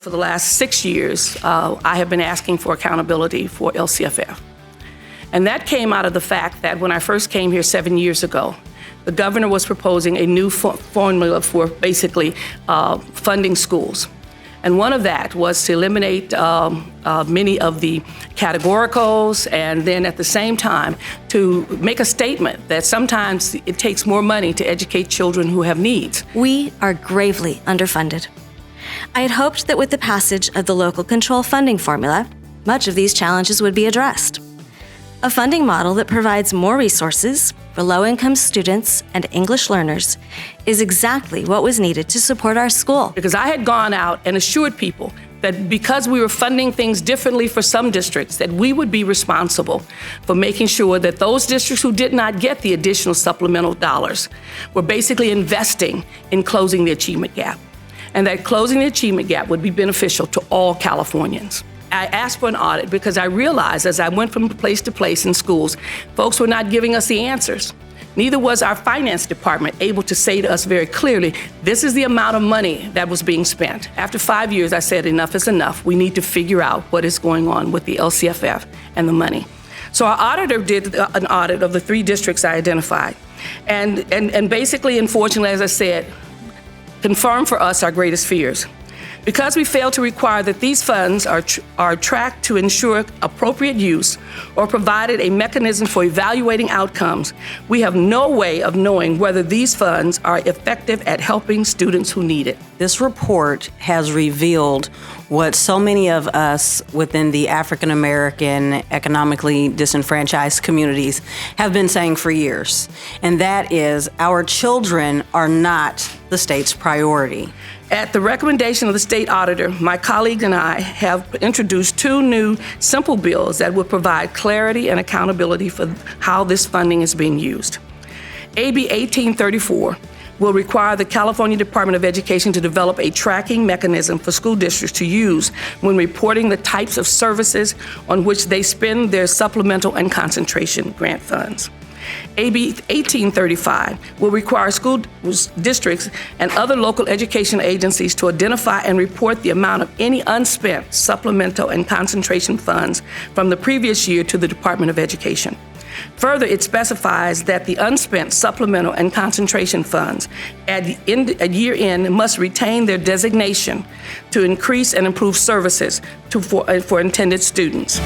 For the last 6 years, I have been asking for accountability for LCFF. And that came out of the fact that when I first came here 7 years ago, the governor was proposing a new formula for basically funding schools. And one of that was to eliminate many of the categoricals, and then at the same time to make a statement that sometimes it takes more money to educate children who have needs. We are gravely underfunded. I had hoped that with the passage of the local control funding formula, much of these challenges would be addressed. A funding model that provides more resources for low-income students and English learners is exactly what was needed to support our school. Because I had gone out and assured people that because we were funding things differently for some districts, that we would be responsible for making sure that those districts who did not get the additional supplemental dollars were basically investing in closing the achievement gap, and that closing the achievement gap would be beneficial to all Californians. I asked for an audit because I realized as I went from place to place in schools, folks were not giving us the answers. Neither was our finance department able to say to us very clearly, this is the amount of money that was being spent. After 5 years, I said, enough is enough. We need to figure out what is going on with the LCFF and the money. So our auditor did an audit of the 3 districts I identified. And basically, unfortunately, as I said, confirmed for us our greatest fears. Because we failed to require that these funds are tracked to ensure appropriate use or provided a mechanism for evaluating outcomes, we have no way of knowing whether these funds are effective at helping students who need it. This report has revealed what so many of us within the African American economically disenfranchised communities have been saying for years, and that is our children are not the state's priority. At the recommendation of the state auditor, my colleague and I have introduced 2 new simple bills that will provide clarity and accountability for how this funding is being used. AB 1834 will require the California Department of Education to develop a tracking mechanism for school districts to use when reporting the types of services on which they spend their supplemental and concentration grant funds. AB 1835 will require school districts and other local education agencies to identify and report the amount of any unspent supplemental and concentration funds from the previous year to the Department of Education. Further, it specifies that the unspent supplemental and concentration funds at year end must retain their designation to increase and improve services for intended students.